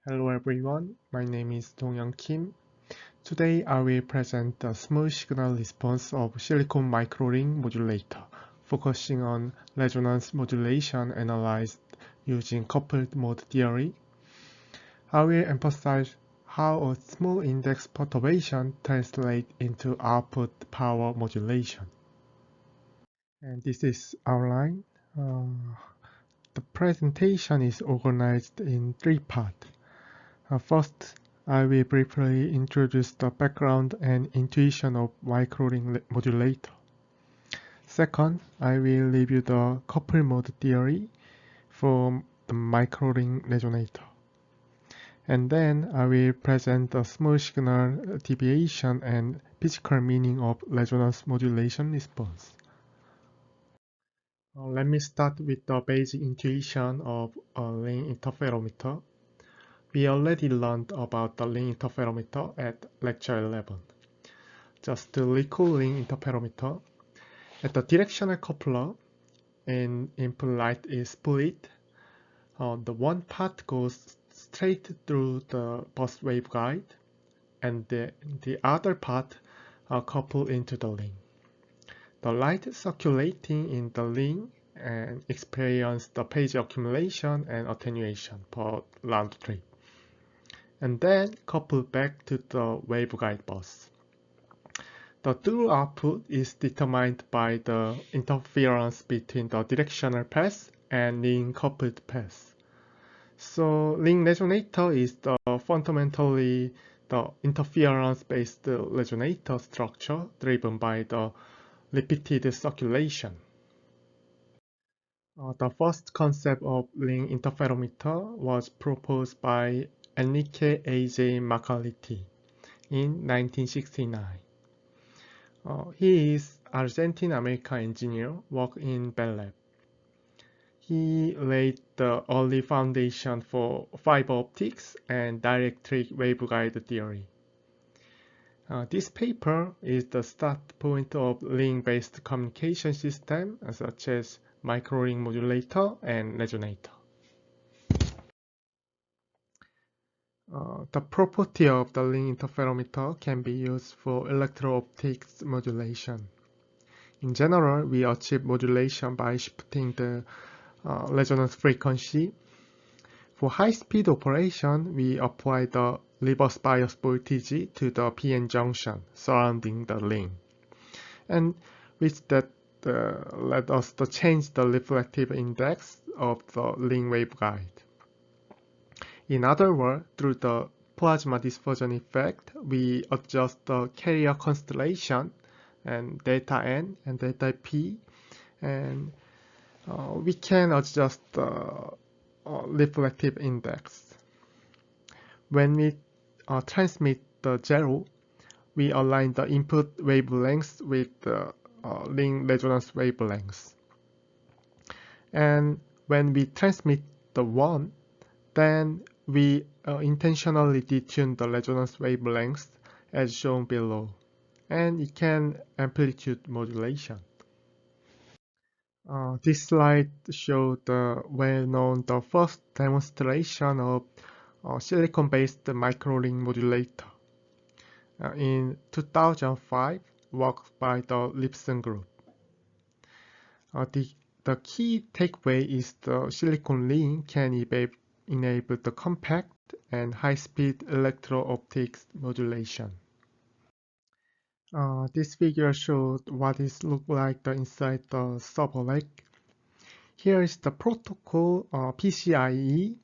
Hello everyone, my name is Donghyun Kim. Today I will present the small signal response of silicon microring modulator, focusing on resonance modulation analyzed using coupled mode theory. I will emphasize how a small index perturbation translates into output power modulation. And this is outline. The presentation is organized in three parts. First, I will briefly introduce the background and intuition of microring modulator. Second, I will review the couple mode theory for the microring resonator. And then I will present the small signal deviation and physical meaning of resonance modulation response. Let me start with the basic intuition of a ring interferometer. We already learned about the ring interferometer at lecture 11. Just to recall ring interferometer, at the directional coupler and input light is split, the one part goes straight through the bus waveguide and the other part are coupled into the ring. The light circulating in the ring and experience the phase accumulation and attenuation per round trip, and then coupled back to the waveguide bus. The true output is determined by the interference between the directional path and ring coupled path. So ring resonator is fundamentally the interference-based resonator structure driven by the repeated circulation. The first concept of ring interferometer was proposed by Enrique A.J. Macality in 1969. He is Argentine-American engineer, worked in Bell Lab. He laid the early foundation for fiber optics and dielectric waveguide theory. This paper is the start point of ring-based communication systems such as microring modulator and resonator. The property of the ring interferometer can be used for electro-optics modulation. In general, we achieve modulation by shifting the resonance frequency. For high-speed operation, we apply the reverse bias voltage to the PN junction surrounding the ring, and with that let us change the reflective index of the ring waveguide. In other words, through the plasma dispersion effect, we adjust the carrier constellation and delta N and delta P, and we can adjust the reflective index. When we transmit the zero, we align the input wavelength with the ring resonance wavelength. And when we transmit the 1, then we intentionally detune the resonance wavelength as shown below, and it can amplitude modulation. This slide shows the well-known first demonstration of silicon-based microring modulator. In 2005, work by the Lipson Group. The key takeaway is the silicon ring can enable the compact and high-speed electro-optics modulation. This figure shows what it looks like inside the server rack. Here is the protocol PCIe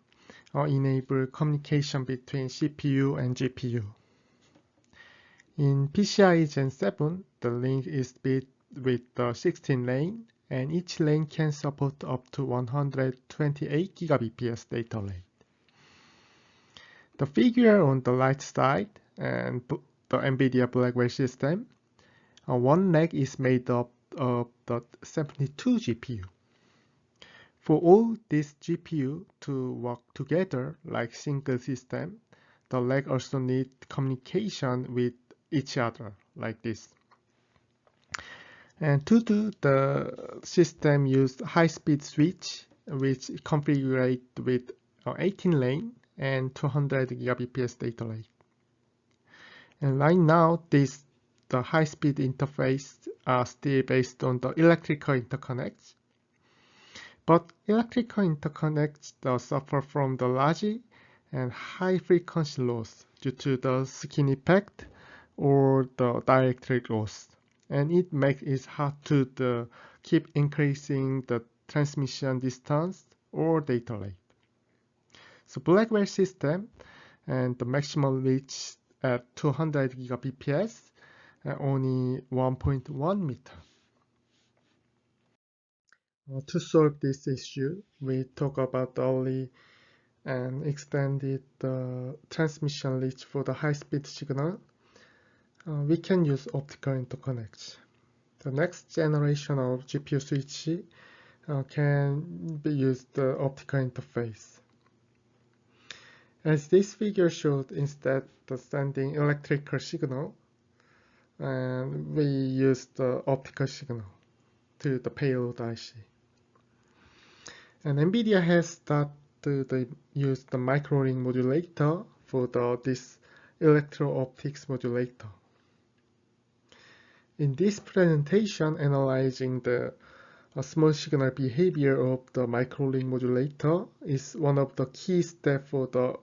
enable communication between CPU and GPU. In PCIe Gen 7, the link is built with 16 lanes, and each lane can support up to 128 Gbps data rate. The figure on the right side and the NVIDIA Blackwell system, one leg is made up of the 72 GPU. For all these GPU to work together like single system, the leg also need communication with each other like this. And to do the system use high-speed switch, which configured with 18 lane and 200 Gbps data rate. And right now, the high-speed interface are still based on the electrical interconnects. But electrical interconnects suffer from the large and high frequency loss due to the skin effect or the dielectric loss. And it makes it hard to keep increasing the transmission distance or data rate. So Blackwell system and the maximum reach at 200 Gbps and only 1.1 meter. To solve this issue, we talk about early and extended transmission reach for the high-speed signal. We can use optical interconnects. The next generation of GPU switch can be used the optical interface. As this figure showed, instead of sending electrical signal, and we use the optical signal to the payload IC. And NVIDIA has started to use the microring modulator for this electro-optics modulator. In this presentation, analyzing the small signal behavior of the microring modulator is one of the key steps for the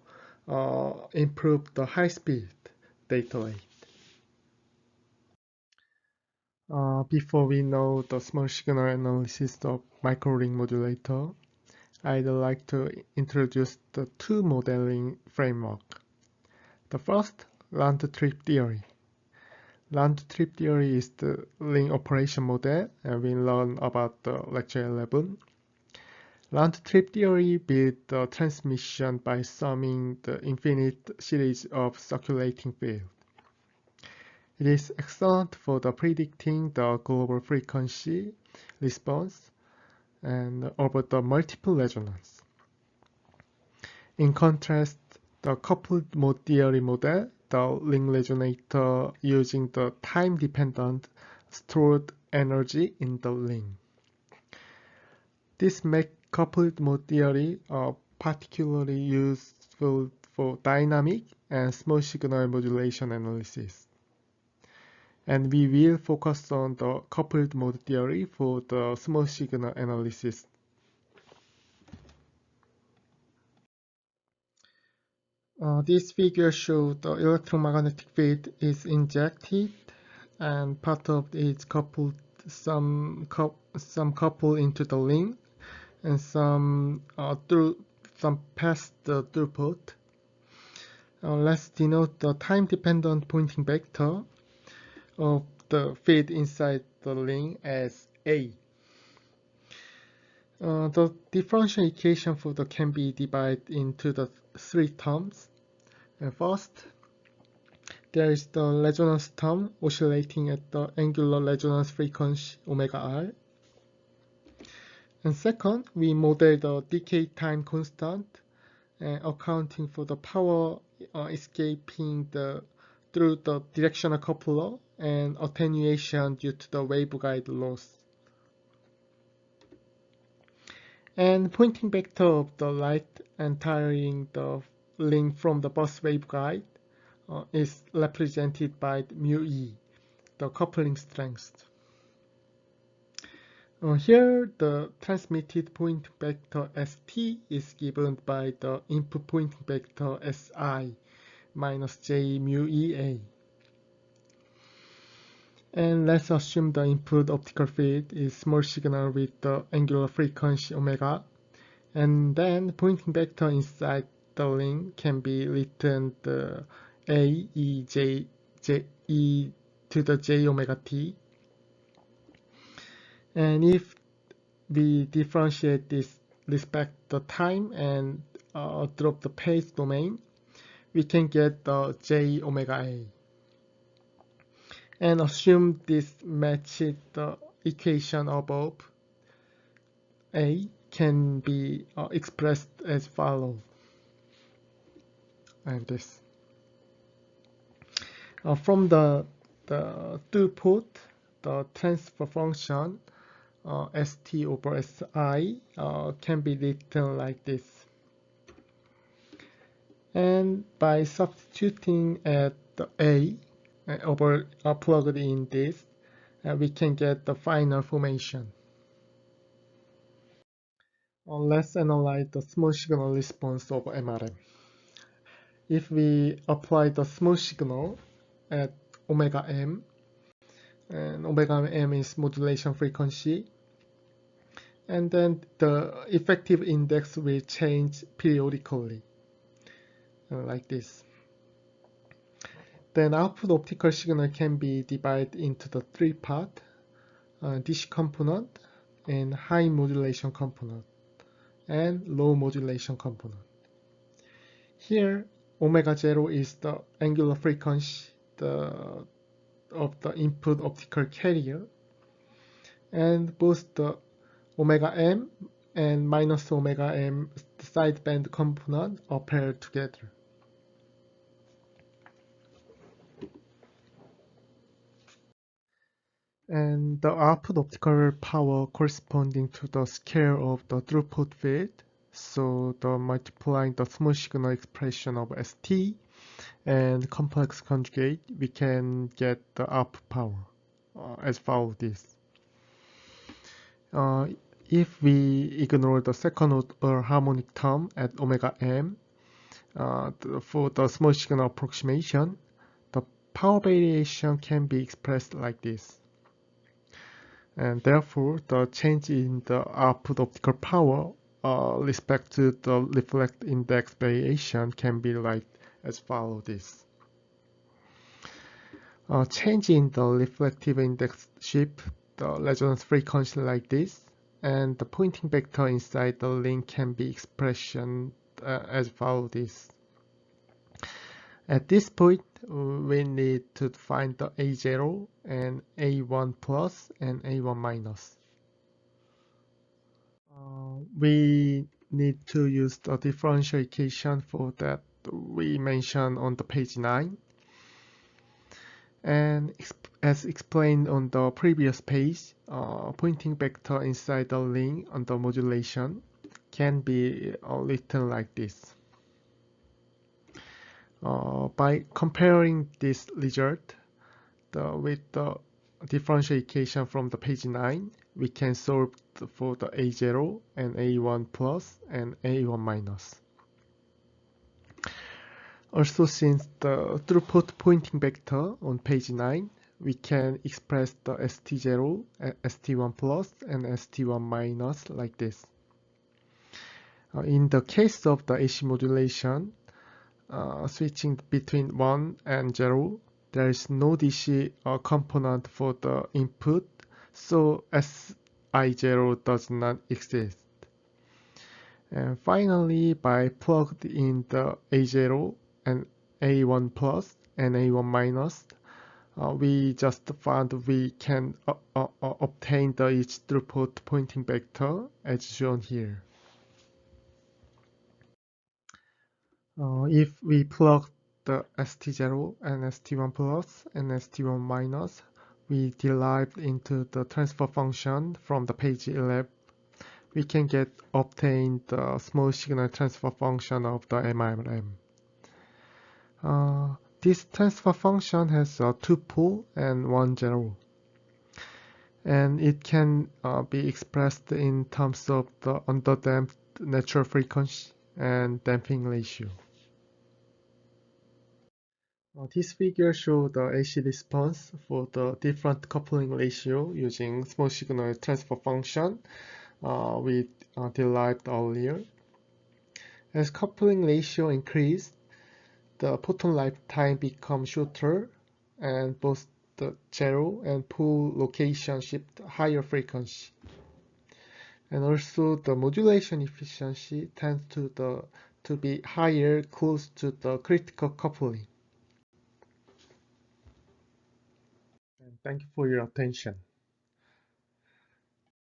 improve the high-speed data rate. Before we know the small signal analysis of microring modulator, I'd like to introduce the two modeling framework. The first, round-trip theory. Round-trip theory is the ring operation model, and we learn about the lecture 11. Round-trip theory builds the transmission by summing the infinite series of circulating fields. It is excellent for the predicting the global frequency response and over the multiple resonance. In contrast, the coupled mode theory model, the ring resonator using the time-dependent stored energy in the ring. This makes coupled mode theory particularly useful for dynamic and small signal modulation analysis. And we will focus on the coupled mode theory for the small signal analysis. This figure shows the electromagnetic field is injected and part of it is coupled, some couple into the ring and some past the throughput. Let's denote the time-dependent Poynting vector of the field inside the ring as A. The differential equation for the can be divided into the three terms. First, there is the resonance term oscillating at the angular resonance frequency omega r. And second, we model the decay time constant, accounting for the power escaping through the directional coupler and attenuation due to the waveguide loss. And Poynting vector of the light entering the ring from the bus waveguide is represented by mu e, the coupling strength. Here, the transmitted Poynting vector St is given by the input Poynting vector Si minus j mu ea. And let's assume the input optical field is small signal with the angular frequency omega, and then the Poynting vector inside the ring can be written the a e j e to the j omega t. And if we differentiate this respect the time and drop the phase domain, we can get the j omega a. And assume this matches the equation above. A can be expressed as follows. I have this. From the throughput, the transfer function St over Si can be written like this. And by substituting at the A over plugged in this, we can get the final formation. Let's analyze the small signal response of MRM. If we apply the small signal at omega m, and omega m is modulation frequency, and then the effective index will change periodically, like this. Then output optical signal can be divided into the three parts, DC component, and high modulation component, and low modulation component. Here, omega 0 is the angular frequency of the input optical carrier, and both the omega m and minus omega m sideband component are paired together. And the output optical power corresponding to the scale of the throughput field, so the multiplying the small signal expression of ST and complex conjugate, we can get the output power as follows this. If we ignore the second order harmonic term at omega m for the small signal approximation, the power variation can be expressed like this. And therefore, the change in the output optical power respect to the reflect index variation can be like as follows this. Change in the reflective index shift the resonance frequency like this, and the pointing vector inside the link can be expression as follows this. At this point, we need to find the A0 and A1 plus and A1 minus. We need to use the differential equation for that we mentioned on the page 9. And as explained on the previous page, pointing vector inside the ring on the modulation can be written like this. By comparing this result with the differential equation from the page 9, we can solve for the A0 and A1 plus and A1 minus. Also, since the throughput pointing vector on page 9, we can express the ST0, ST1 plus, and ST1 minus like this. In the case of the AC modulation, switching between 1 and 0, there is no DC component for the input, so SI0 does not exist. And finally, by plugged in the A0 and A1 plus and A1 minus, we just found we can obtain the each throughput pointing vector as shown here. If we plug the ST0 and ST1 plus and ST1 minus, we derived into the transfer function from the page 11, we can obtain the small signal transfer function of the MRM. This transfer function has a 2-pole and 1 0. And it can be expressed in terms of the underdamped natural frequency and damping ratio. This figure shows the AC response for the different coupling ratio using small signal transfer function we derived earlier. As coupling ratio increases, the photon lifetime becomes shorter, and both the zero and pole location shift higher frequency. And also the modulation efficiency tends to be higher close to the critical coupling. And thank you for your attention.